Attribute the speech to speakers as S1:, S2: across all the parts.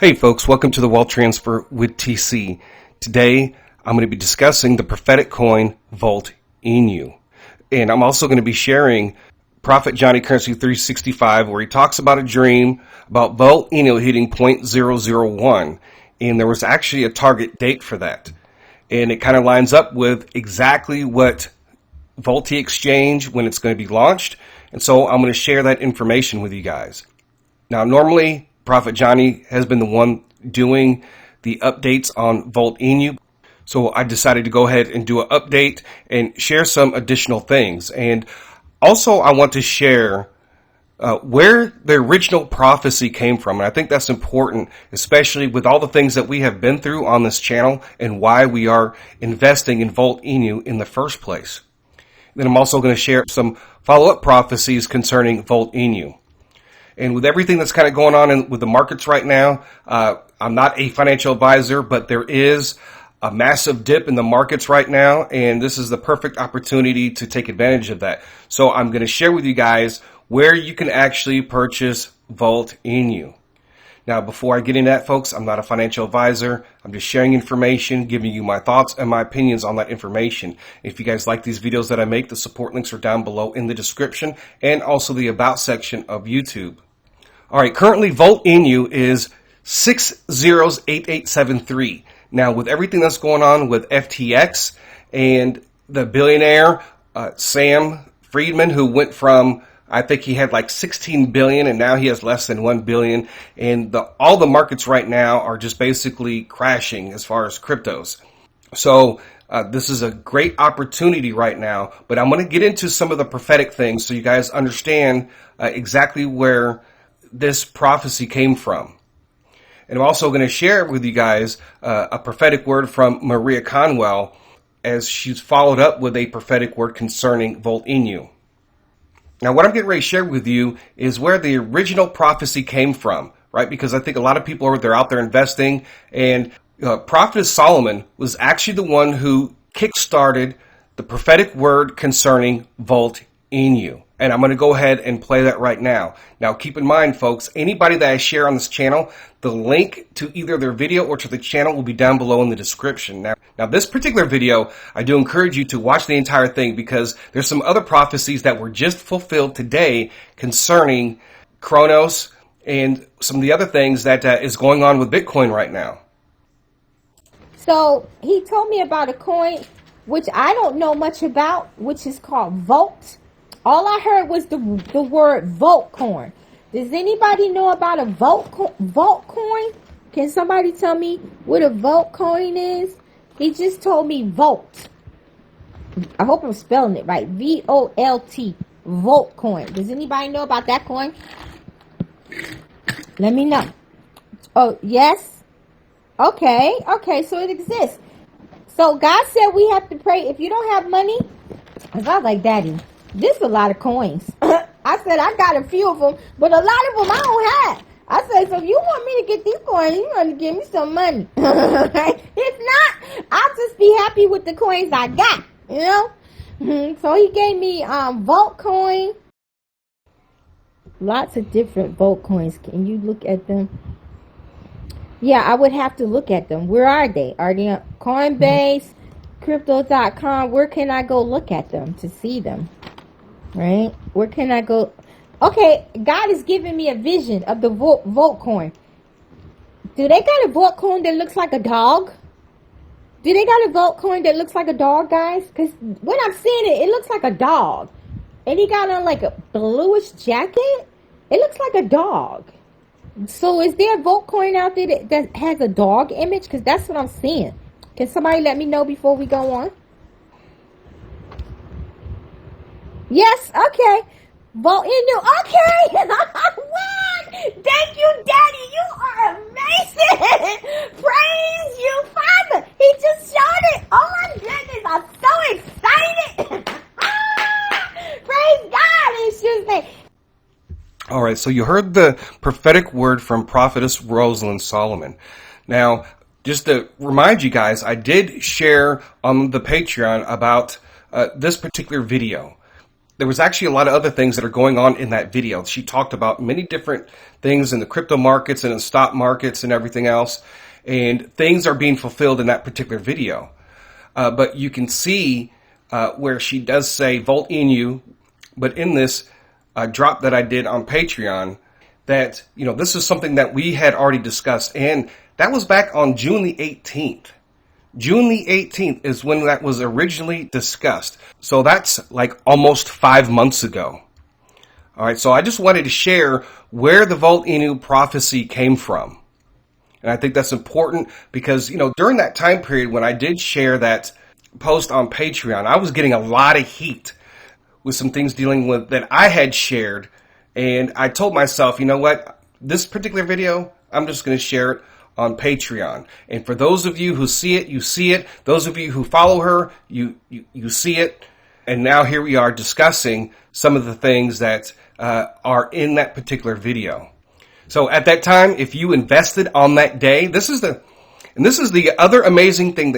S1: Hey folks, welcome to the Wealth Transfer with TC. Today, I'm going to be discussing the prophetic coin Volte INU. And I'm also going to be sharing Prophet Johnny Currency365, where he talks about a dream about Volte INU hitting 0.001. And there was actually a target date for that. And it kind of lines up with exactly what Volte Exchange, when it's going to be launched. And so I'm going to share that information with you guys. Now, normally, Prophet Johnny has been the one doing the updates on Volte INU. So I decided to go ahead and do an update and share some additional things. And also I want to share where the original prophecy came from. And I think that's important, especially with all the things that we have been through on this channel and why we are investing in Volte INU in the first place. Then I'm also going to share some follow-up prophecies concerning Volte INU. And with everything that's kind of going on with the markets right now, I'm not a financial advisor, but there is a massive dip in the markets right now, and this is the perfect opportunity to take advantage of that. So I'm going to share with you guys where you can actually purchase Volte INU. Now, before I get into that, folks, I'm not a financial advisor. I'm just sharing information, giving you my thoughts and my opinions on that information. If you guys like these videos that I make, the support links are down below in the description and also the About section of YouTube. All right, currently Volte INU is 608873. Now, with everything that's going on with FTX and the billionaire Sam Friedman, who went from, I think he had like 16 billion and now he has less than 1 billion. And all the markets right now are just basically crashing as far as cryptos. So this is a great opportunity right now, but I'm going to get into some of the prophetic things so you guys understand exactly where this prophecy came from. And I'm also going to share with you guys a prophetic word from Maria Conwell as she's followed up with a prophetic word concerning Volte INU. Now, what I'm getting ready to share with you is where the original prophecy came from, right? Because I think a lot of people they're out there investing, and Prophet Solomon was actually the one who kickstarted the prophetic word concerning Volte INU. And I'm going to go ahead and play that right now. Now, keep in mind, folks, anybody that I share on this channel, the link to either their video or to the channel will be down below in the description. Now, this particular video, I do encourage you to watch the entire thing because there's some other prophecies that were just fulfilled today concerning Kronos and some of the other things that is going on with Bitcoin right now.
S2: So he told me about a coin, which I don't know much about, which is called Volt. All I heard was the word Volt coin. Does anybody know about a Volt coin? Can somebody tell me what a Volt coin is? He just told me Volt. I hope I'm spelling it right. V-O-L-T. Volt coin. Does anybody know about that coin? Let me know. Oh, yes? Okay, so it exists. So God said we have to pray. If you don't have money, I was like, Daddy, this is a lot of coins. I said, I got a few of them, but a lot of them I don't have. I said, so if you want me to get these coins, you want to give me some money. If not, I'll just be happy with the coins I got, you know? So he gave me Volt coin. Lots of different Volt coins. Can you look at them? Yeah, I would have to look at them. Where are they? Are they on Coinbase, Crypto.com? Where can I go look at them to see them? Right? Where can I go? Okay, God is giving me a vision of the Volt coin. Do they got a Volt coin that looks like a dog? Do they got a Volt coin that looks like a dog, guys? Because when I'm seeing it, it looks like a dog. And he got on like a bluish jacket. It looks like a dog. So is there a Volt coin out there that has a dog image? Because that's what I'm seeing. Can somebody let me know before we go on? Yes, okay. Volte INU, okay. I won. Thank you, Daddy. You are amazing. Praise you, Father. He just showed it. Oh my goodness, I'm so excited. Praise God. It's just that.
S1: All right, so you heard the prophetic word from Prophetess Rosalind Solomon. Now, just to remind you guys, I did share on the Patreon about this particular video. there was actually a lot of other things that are going on in that video. She talked about many different things in the crypto markets and in stock markets and everything else. And things are being fulfilled in that particular video. But you can see where she does say Volt INU, but in this drop that I did on Patreon, that, you know, this is something that we had already discussed. And that was back on June the 18th. June the 18th is when that was originally discussed. So that's like almost 5 months ago. All right, so I just wanted to share where the Volt INU prophecy came from. And I think that's important because, you know, during that time period when I did share that post on Patreon, I was getting a lot of heat with some things dealing with that I had shared. And I told myself, you know what, this particular video, I'm just going to share it on Patreon. And for those of you who see it, you see it. Those of you who follow her, you see it. And now here we are discussing some of the things that are in that particular video. So at that time, if you invested on that day, this is the other amazing thing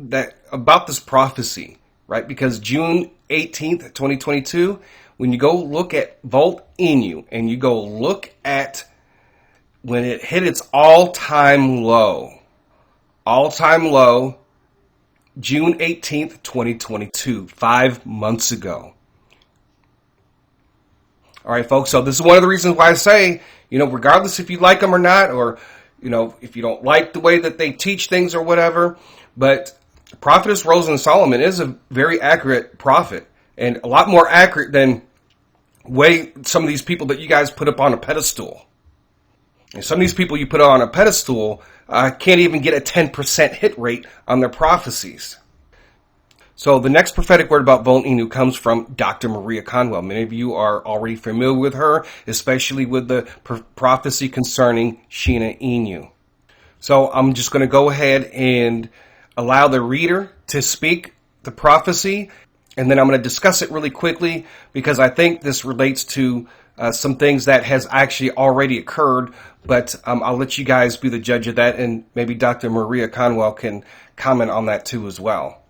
S1: that about this prophecy, right? Because June 18th, 2022, when you go look at Volt INU and you go look at when it hit its all-time low, June 18th, 2022, 5 months ago. All right, folks, so this is one of the reasons why I say, you know, regardless if you like them or not, or, you know, if you don't like the way that they teach things or whatever, but Prophetess Rosalynn Solomon is a very accurate prophet, and a lot more accurate than way some of these people that you guys put up on a pedestal. And some of these people you put on a pedestal can't even get a 10% hit rate on their prophecies. So the next prophetic word about Volt INU comes from Dr. Maria Conwell. Many of you are already familiar with her, especially with the prophecy concerning Shiba Inu. So I'm just going to go ahead and allow the reader to speak the prophecy, and then I'm going to discuss it really quickly because I think this relates to some things that has actually already occurred, but I'll let you guys be the judge of that, and maybe Dr. Maria Conwell can comment on that too as well.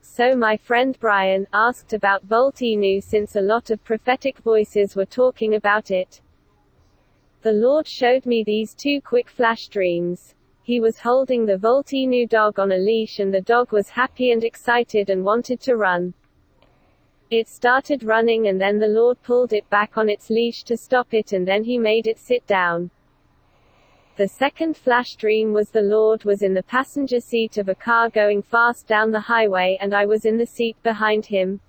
S3: So my friend Brian asked about Volt INU since a lot of prophetic voices were talking about it. The Lord showed me these two quick flash dreams. He was holding the Volt INU dog on a leash and the dog was happy and excited and wanted to run. It started running and then the Lord pulled it back on its leash to stop it and then he made it sit down. The second flash dream was the Lord was in the passenger seat of a car going fast down the highway and I was in the seat behind him.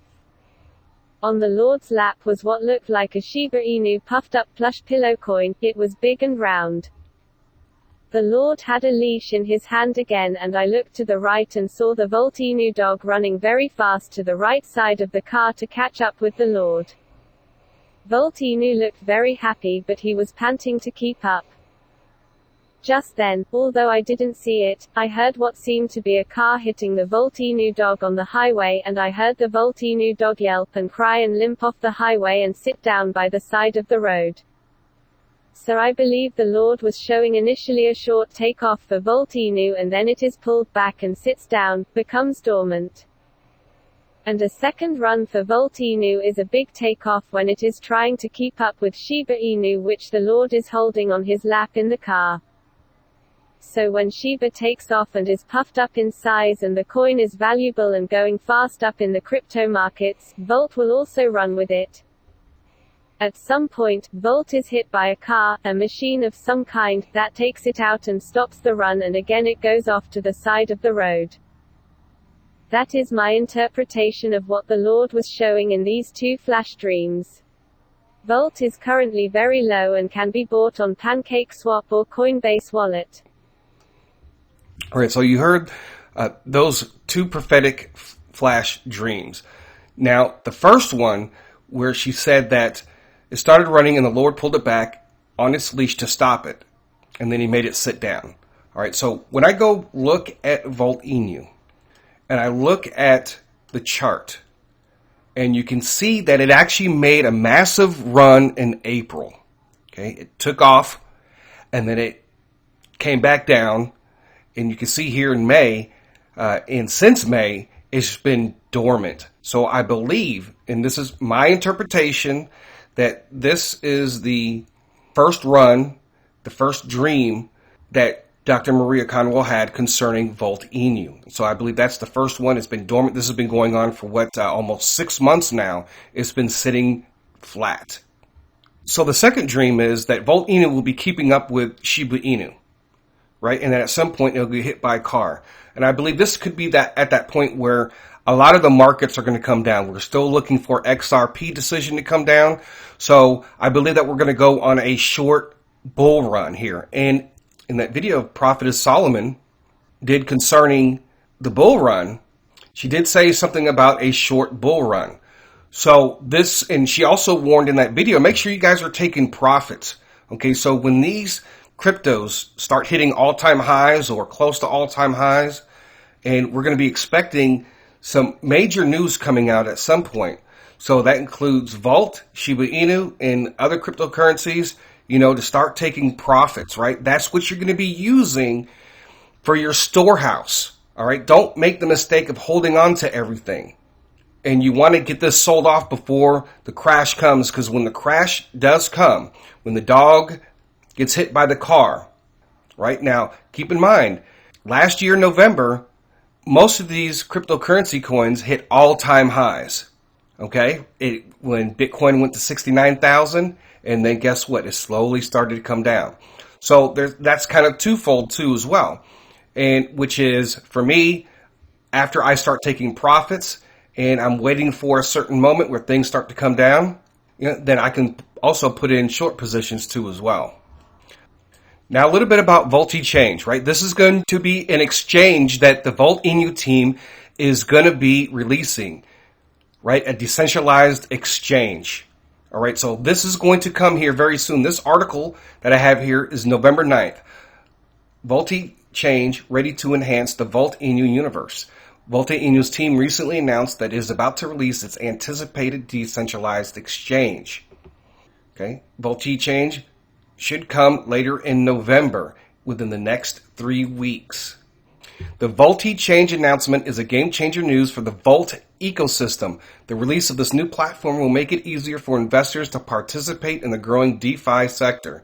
S3: On the Lord's lap was what looked like a Shiba Inu puffed up plush pillow coin. It was big and round. The Lord had a leash in his hand again and I looked to the right and saw the Volt INU dog running very fast to the right side of the car to catch up with the Lord. Volt INU looked very happy but he was panting to keep up. Just then, although I didn't see it, I heard what seemed to be a car hitting the Volt INU dog on the highway and I heard the Volt INU dog yelp and cry and limp off the highway and sit down by the side of the road. So I believe the Lord was showing initially a short takeoff for Volt INU and then it is pulled back and sits down, becomes dormant. And a second run for Volt INU is a big takeoff when it is trying to keep up with Shiba Inu which the Lord is holding on his lap in the car. So when Shiba takes off and is puffed up in size and the coin is valuable and going fast up in the crypto markets, Volt will also run with it. At some point, Volt is hit by a car, a machine of some kind, that takes it out and stops the run and again it goes off to the side of the road. That is my interpretation of what the Lord was showing in these two flash dreams. Volt is currently very low and can be bought on PancakeSwap or Coinbase wallet.
S1: All right, so you heard those two prophetic flash dreams. Now, the first one where she said that it started running and the Lord pulled it back on its leash to stop it, and then he made it sit down. All right, so when I go look at Volt INU, and I look at the chart, and you can see that it actually made a massive run in April. Okay, it took off, and then it came back down, and you can see here in May, and since May, it's been dormant. So I believe, and this is my interpretation, that this is the first run, the first dream that Dr. Maria Conwell had concerning Volte Inu. So I believe that's the first one. It's been dormant. This has been going on for almost 6 months now. It's been sitting flat. So the second dream is that Volte Inu will be keeping up with Shiba Inu, right? And then at some point it'll get hit by a car. And I believe this could be that at that point where a lot of the markets are going to come down. We're still looking for XRP decision to come down. So I believe that we're going to go on a short bull run here. And in that video Prophetess Solomon did concerning the bull run, she did say something about a short bull run. So this, and she also warned in that video, make sure you guys are taking profits. Okay, so when these cryptos start hitting all-time highs or close to all-time highs, and we're going to be expecting some major news coming out at some point. So that includes Volt, Shiba Inu, and other cryptocurrencies, to start taking profits, right? That's what you're going to be using for your storehouse, all right? Don't make the mistake of holding on to everything. And you want to get this sold off before the crash comes, because when the crash does come, when the dog gets hit by the car, right? Now, keep in mind, last year, November, most of these cryptocurrency coins hit all-time highs, okay? When Bitcoin went to 69,000, and then guess what? It slowly started to come down. So that's kind of twofold too as well. And which is, for me, after I start taking profits, and I'm waiting for a certain moment where things start to come down, then I can also put in short positions too as well. Now a little bit about Volte Change, right? This is going to be an exchange that the Volte Inu team is going to be releasing, right? A decentralized exchange. All right, so this is going to come here very soon. This article that I have here is November 9th. Volte Change ready to enhance the Volte Inu universe. Volte Inu's team recently announced that it is about to release its anticipated decentralized exchange. Okay, Volte Change should come later in November, within the next 3 weeks. The Volte Change announcement is a game-changer news for the Volt ecosystem. The release of this new platform will make it easier for investors to participate in the growing DeFi sector.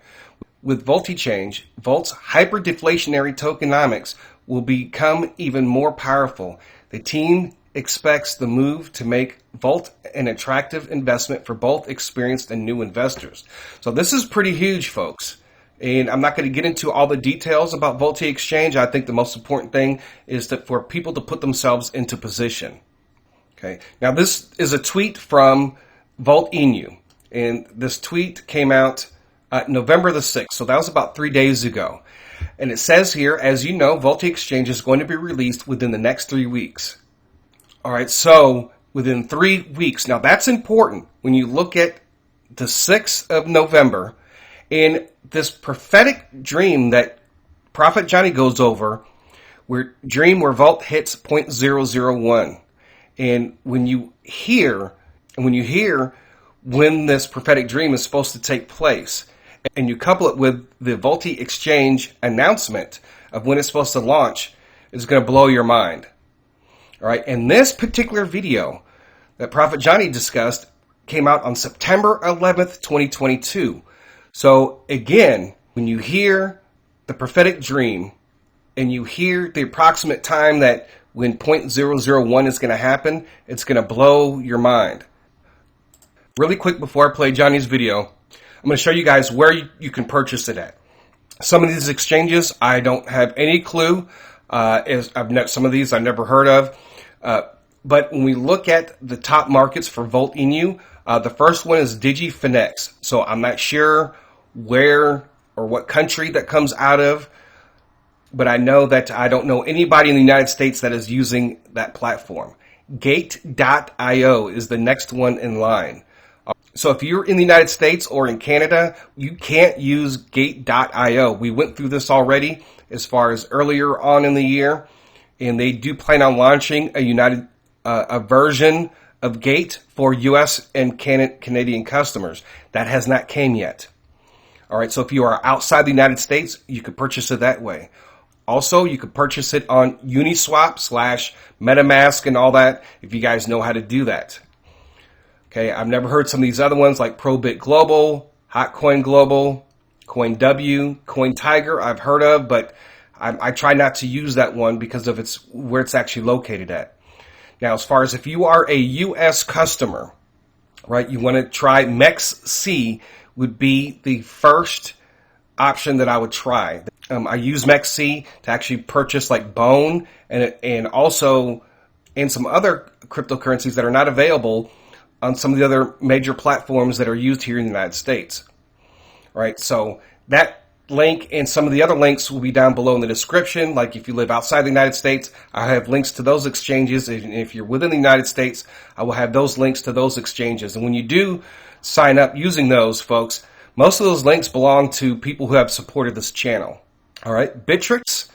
S1: With Volte Change, Volt's hyper-deflationary tokenomics will become even more powerful. The team expects the move to make Volt an attractive investment for both experienced and new investors. So this is pretty huge, folks. And I'm not going to get into all the details about Volte Exchange. I think the most important thing is that for people to put themselves into position. Okay. Now this is a tweet from Volte Inu, and this tweet came out November the 6th. So that was about 3 days ago. And it says here, as you know, Volte Exchange is going to be released within the next 3 weeks. All right, so within 3 weeks. Now that's important when you look at the 6th of November and this prophetic dream that Prophet Johnny goes over, where Volt hits 0.001. And when you hear when this prophetic dream is supposed to take place, and you couple it with the Volte Exchange announcement of when it's supposed to launch, it's going to blow your mind. All right, and this particular video that Prophet Johnny discussed came out on September 11th, 2022. So again, when you hear the prophetic dream and you hear the approximate time that when 0.001 is going to happen, it's going to blow your mind. Really quick before I play Johnny's video, I'm going to show you guys where you can purchase it at. Some of these exchanges, I don't have any clue. Some of these I've never heard of. But when we look at the top markets for Volte Inu, the first one is Phemex. So I'm not sure where or what country that comes out of, but I know that I don't know anybody in the United States that is using that platform. Gate.io is the next one in line. So if you're in the United States or in Canada, you can't use Gate.io. We went through this already as far as earlier on in the year, and they do plan on launching a version of Gate for US and Canadian customers. That has not came yet. All right, so if you are outside the United States, you could purchase it that way. Also, you could purchase it on Uniswap / MetaMask and all that if you guys know how to do that. Okay, I've never heard some of these other ones like Probit Global, Hotcoin Global, CoinW, CoinTiger I've heard of, but I try not to use that one because of where it's actually located at. Now, as far as if you are a U.S. customer, right, you want to try MEXC would be the first option that I would try. I use MEXC to actually purchase like Bone and also in some other cryptocurrencies that are not available on some of the other major platforms that are used here in the United States. All right, so that link and some of the other links will be down below in the description. Like if you live outside the United States, I have links to those exchanges. And if you're within the United States, I will have those links to those exchanges. And when you do sign up using those, folks, most of those links belong to people who have supported this channel. All right, Bittrex,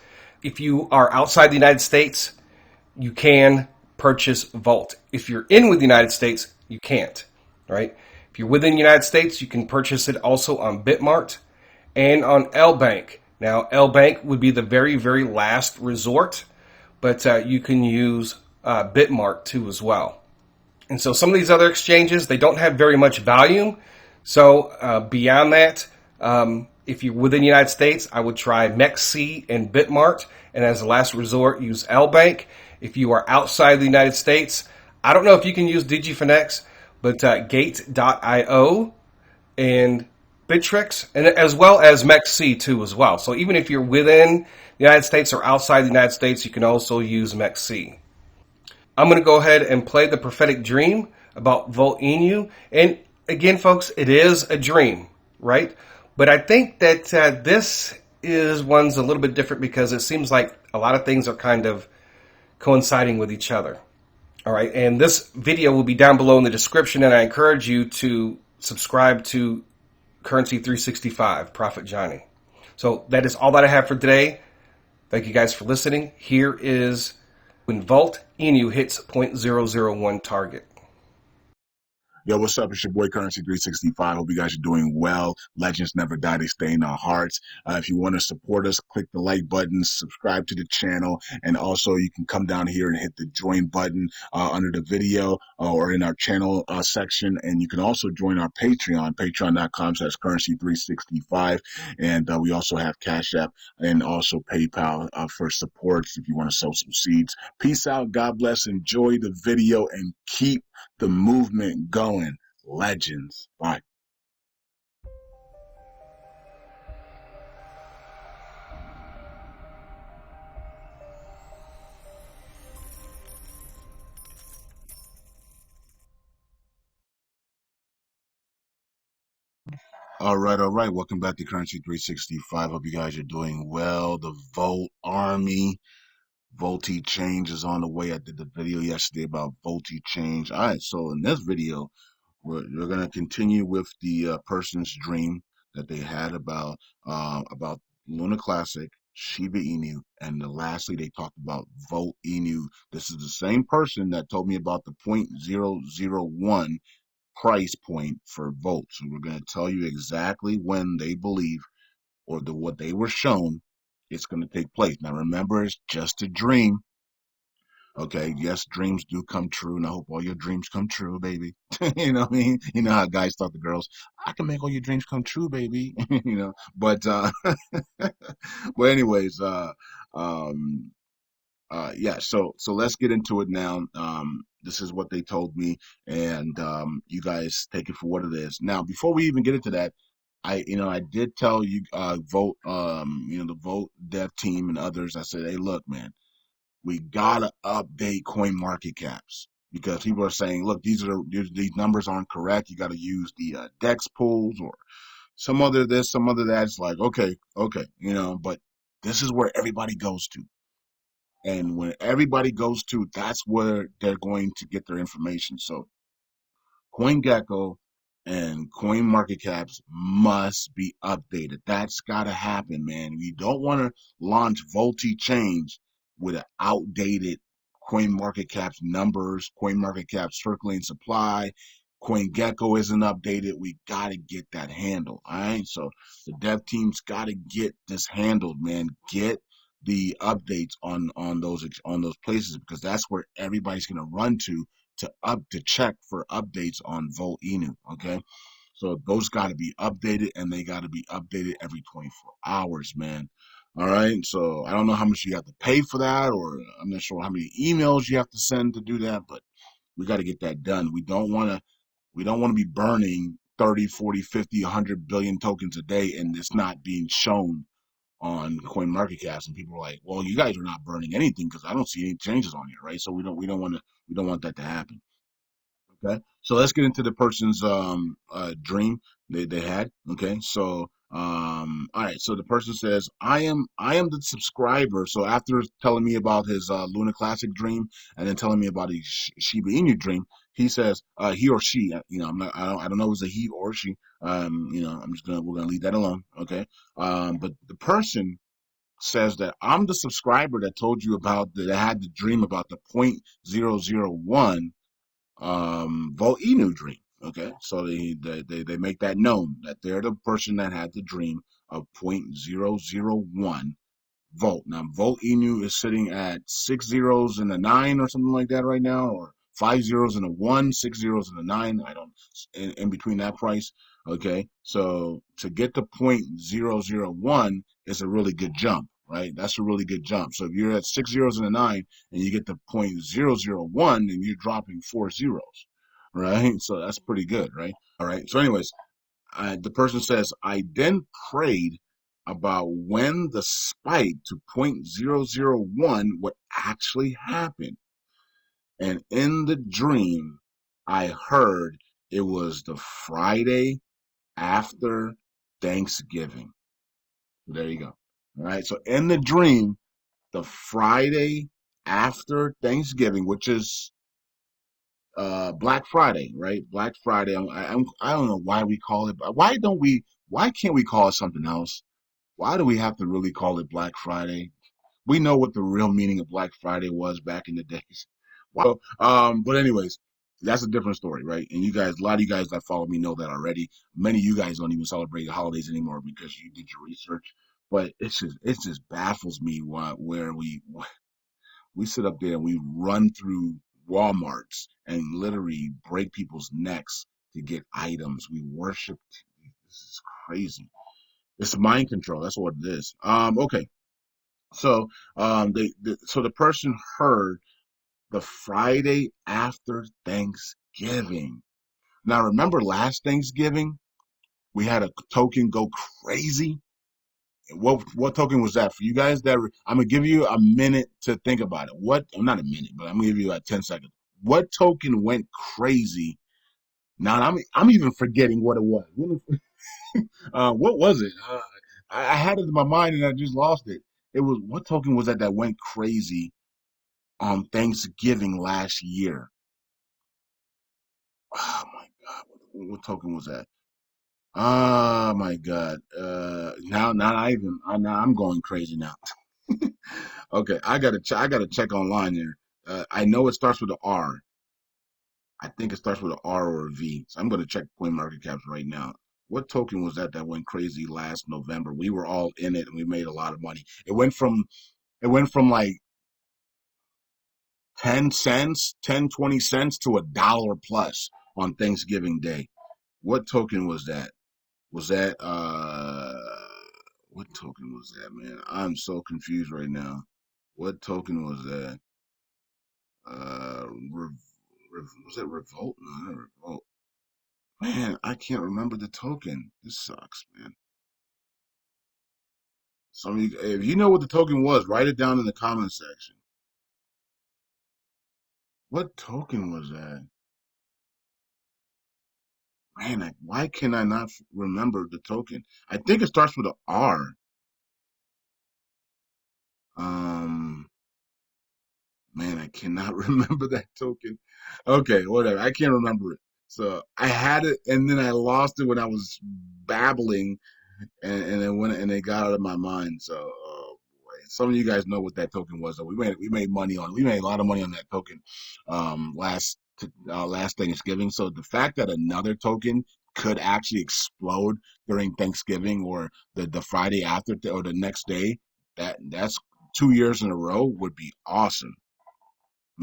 S1: if you are outside the United States, you can purchase Volt. If you're in with the United States, you can't, right? If you're within the United States, you can purchase it also on Bitmart and on LBank. Now, LBank would be the very, very last resort, but you can use Bitmart too as well. And so some of these other exchanges, they don't have very much volume. So beyond that, if you're within the United States, I would try MEXC and Bitmart. And as a last resort, use LBank. If you are outside the United States, I don't know if you can use DigiFinex, but Gate.io and Bittrex, and as well as MEXC too as well. So even if you're within the United States or outside the United States, you can also use MEXC. I'm going to go ahead and play the prophetic dream about VOLT INU. And again, folks, it is a dream, right? But I think that this one's a little bit different because it seems like a lot of things are kind of coinciding with each other. All right, and this video will be down below in the description, and I encourage you to subscribe to Currency365, Prophet Johnny. So that is all that I have for today. Thank you guys for listening. Here is when VOLT INU hits 0.001 target.
S4: Yo, what's up? It's your boy Currency365. Hope you guys are doing well. Legends never die. They stay in our hearts. If you want to support us, click the like button, subscribe to the channel, and also you can come down here and hit the join button under the video or in our channel section. And you can also join our Patreon, patreon.com/Currency365. And we also have Cash App and also PayPal for supports if you want to sow some seeds. Peace out. God bless. Enjoy the video and keep the movement going. Legends. Bye. All right. Welcome back to Currency365. Hope you guys are doing well. The Volt Army. Volte Change is on the way. I did the video yesterday about Volte Change. All right. So in this video, we're going to continue with the person's dream that they had about Luna Classic, Shiba Inu, and lastly they talked about Volt Inu. This is the same person that told me about the 0.001 price point for Volt. So we're going to tell you exactly when they believe or what they were shown it's going to take place. Now remember, it's just a dream. Okay, yes, dreams do come true, and I hope all your dreams come true, baby. You know what I mean? You know how guys talk to girls, I can make all your dreams come true, baby. You know, but but anyways, yeah, so let's get into it now. This is what they told me, and you guys take it for what it is. Now, before we even get into that, I did tell you, Vote, the Vote dev team and others. I said, hey, look, man, we gotta update coin market caps because people are saying, look, these numbers aren't correct. You got to use the DEX pools or some other this, some other that. It's like, okay, but this is where everybody goes to. And when everybody goes to, that's where they're going to get their information. So CoinGecko and coin market caps must be updated. That's got to happen, man. We don't want to launch Volte Change with an outdated coin market caps numbers, coin market caps circulating supply. CoinGecko isn't updated. We got to get that handled. All right. So the dev team's got to get this handled, man. Get the updates on those places, because that's where everybody's going to run to check for updates on Volt Inu. Okay, so those got to be updated, and they got to be updated every 24 hours, man. All right, so I don't know how much you have to pay for that, or I'm not sure how many emails you have to send to do that, but we got to get that done. We don't want to be burning 30, 40, 50, 100 billion tokens a day, and it's not being shown on coin market caps, and people are like, well, you guys are not burning anything because I don't see any changes on here, right? So we don't want that to happen. Okay, so let's get into the person's dream they had. Okay, so all right, so the person says, I am the subscriber. So after telling me about his Luna Classic dream and then telling me about his Shiba Inu dream, he says he or she, I don't know if it's a he or she. We're gonna leave that alone. Okay, but the person says that I'm the subscriber that told you about that I had the dream about the 0.001 Volte Inu dream. Okay, so they make that known that they're the person that had the dream of 0.001 Volt. Now, Volt Inu is sitting at 6 zeros and a 9 or something like that right now, or 5 zeros and a 1, 6 zeros and a 9. I don't, in between that price. Okay, so to get to 0.001 is a really good jump, right? That's a really good jump. So if you're at 6 zeros and a 9 and you get to 0.001, then you're dropping 4 zeros, right? So that's pretty good, right? All right. So, anyways, the person says, I then prayed about when the spike to 0.001 would actually happen. And in the dream, I heard it was the Friday after Thanksgiving. There you go. All right. So in the dream, the Friday after Thanksgiving, which is Black Friday, right? Black Friday. I don't know why we call it. Why can't we call it something else? Why do we have to really call it Black Friday? We know what the real meaning of Black Friday was back in the days. Wow. But anyways, that's a different story, right? And you guys, a lot of you guys that follow me know that already. Many of you guys don't even celebrate the holidays anymore because you did your research. But it just baffles me where we sit up there and we run through Walmarts and literally break people's necks to get items. We worship. This is crazy. It's mind control. That's what it is. Okay. So, so the person heard the Friday after Thanksgiving. Now, remember last Thanksgiving we had a token go crazy. What token was that for you guys? I'm gonna give you a minute to think about it. Not a minute, but I'm gonna give you like 10 seconds. What token went crazy? Now I'm even forgetting what it was. What was it? I had it in my mind and I just lost it. It was, what token was that went crazy on Thanksgiving last year? Oh my God, what token was that? Oh my God. Now I'm going crazy now. Okay, I gotta check online here. I know it starts with an R. I think it starts with an R or a V. So I'm gonna check coin market caps right now. What token was that went crazy last November? We were all in it and we made a lot of money. It went from like 10 cents, 10, 20 cents to $1 plus on Thanksgiving Day. What token was that? Was that what token was that, man? I'm so confused right now. What token was that? Was it Revolt? No, not Revolt. Man, I can't remember the token. This sucks, man. Some of you, if you know what the token was, write it down in the comment section. What token was that? Man, why can I not remember the token? I think it starts with an R. Um, Man, I cannot remember that token. Okay, whatever. I can't remember it. So I had it and then I lost it when I was babbling and it went and it got out of my mind. So boy. Some of you guys know what that token was. So we made money on, we made a lot of money on that token last Thanksgiving. So the fact that another token could actually explode during Thanksgiving or the Friday after or the next day, that's 2 years in a row would be awesome.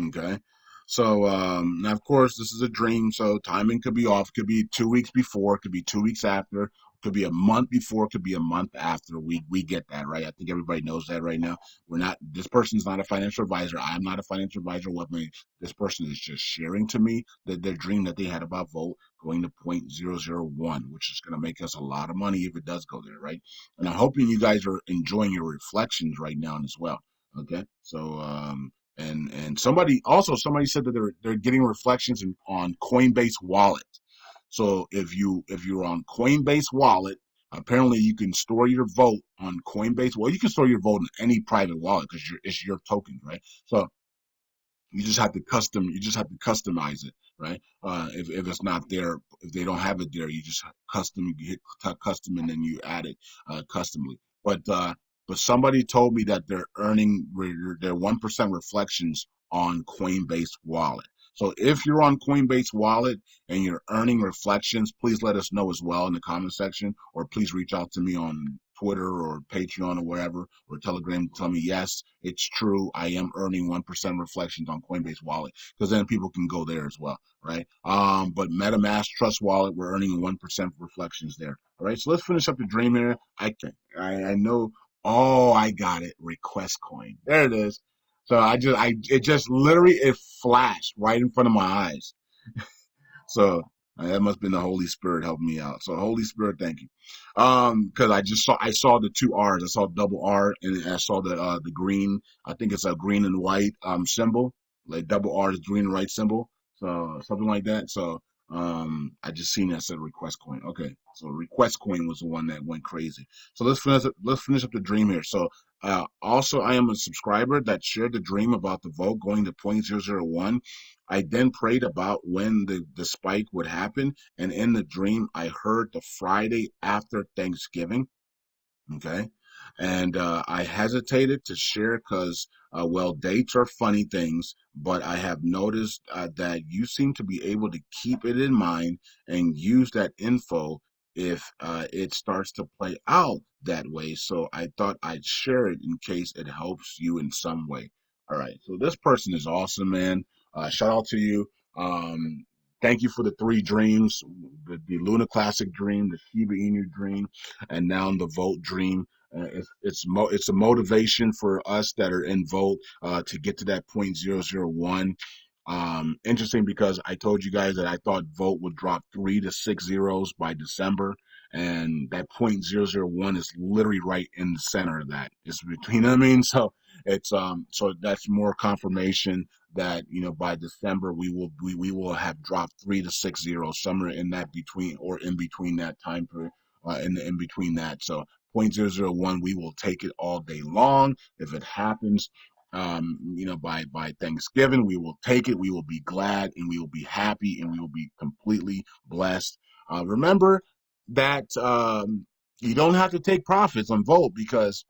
S4: Okay. So now of course this is a dream, so timing could be off. Could be 2 weeks before, could be 2 weeks after, could be a month before, could be a month after. We get that, right? I think everybody knows that right now. We're not This person's not a financial advisor. I'm not a financial advisor. This person is just sharing to me their dream that they had about Volt going to 0.001, which is gonna make us a lot of money if it does go there, right? And I'm hoping you guys are enjoying your reflections right now as well. Okay. So and somebody said that they're getting reflections on Coinbase Wallet. So if you're on Coinbase Wallet, apparently you can store your vote on Coinbase. Well, you can store your vote in any private wallet because it's your tokens, right? So you just have to customize it, right? If it's not there, if they don't have it there, you hit custom and then you add it customly. But somebody told me that they're earning their 1% reflections on Coinbase Wallet. So if you're on Coinbase Wallet and you're earning reflections, please let us know as well in the comment section, or please reach out to me on Twitter or Patreon or wherever, or Telegram. Tell me, yes, it's true. I am earning 1% reflections on Coinbase Wallet, because then people can go there as well, right? But MetaMask Trust Wallet, we're earning 1% reflections there. All right, so let's finish up the dream here. I know. Oh, I got it. Request coin. There it is. So it just literally it flashed right in front of my eyes. So that must have been the Holy Spirit helping me out. So Holy Spirit, thank you. Because I saw the two R's. I saw double R, and I saw the green. I think it's a green and white symbol, like double R is green and white symbol. So something like that. So I just seen that said request coin. Okay, so request coin was the one that went crazy. So let's finish up the dream here. So also I am a subscriber that shared the dream about the vote going to 0.001. I then prayed about when the spike would happen, and in the dream, I heard the Friday after Thanksgiving. Okay. And I hesitated to share because, well, dates are funny things, but I have noticed that you seem to be able to keep it in mind and use that info if it starts to play out that way. So I thought I'd share it in case it helps you in some way. All right. So this person is awesome, man. Shout out to you. Um, Thank you for the three dreams, the Luna Classic dream, the Shiba Inu dream, and now the Volt dream. It's a motivation for us that are in Volt to get to that 0.001. Interesting because I told you guys that I thought Volt would drop 3 to 6 zeros by December, and that 0.001 is literally right in the center of that. It's between, you know what I mean? So that's more confirmation that by December we will have dropped 3 to 6 zeros somewhere in that between, or in between that time period, in between that. So 0.001, we will take it all day long if it happens. By Thanksgiving, we will take it. We will be glad and we will be happy and we will be completely blessed. Remember that you don't have to take profits on Volt, because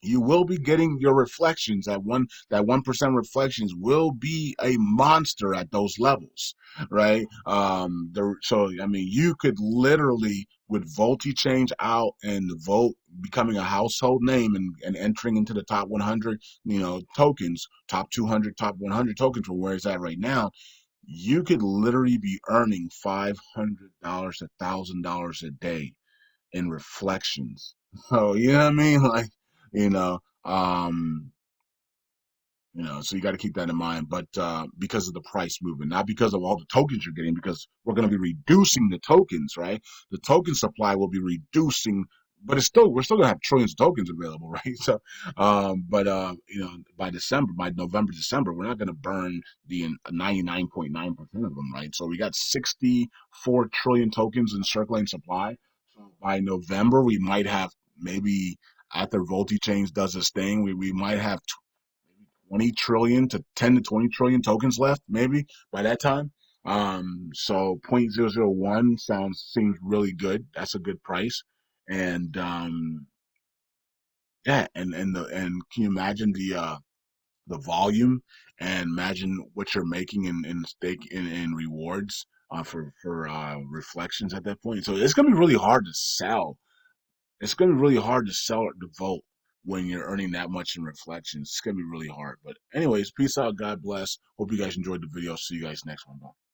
S4: you will be getting your reflections. That 1% reflections will be a monster at those levels, right? So I mean, you could literally, with Volte Change out and the Volt becoming a household name and entering into the top 100, tokens, top 200, top 100 tokens from where it's at right now, you could literally be earning $500, $1,000 a day in reflections. So you know what I mean? Like, you know, um, so you got to keep that in mind. But because of the price movement, not because of all the tokens you're getting, because we're going to be reducing the tokens, right? The token supply will be reducing, but we're still going to have trillions of tokens available, right? So, but by November, December, we're not going to burn the 99.9% of them, right? So we got 64 trillion tokens in circulating supply. So by November, we might have, maybe after Change does its thing, we might have 20 trillion to 10 to 20 trillion tokens left, maybe by that time. So 0.001 seems really good. That's a good price. And yeah, and can you imagine the volume, and imagine what you're making in stake in rewards for reflections at that point. So it's gonna be really hard to sell. It's gonna be really hard to sell the Volt when you're earning that much in reflections. It's gonna be really hard. But anyways, peace out. God bless. Hope you guys enjoyed the video. See you guys next one. Bye.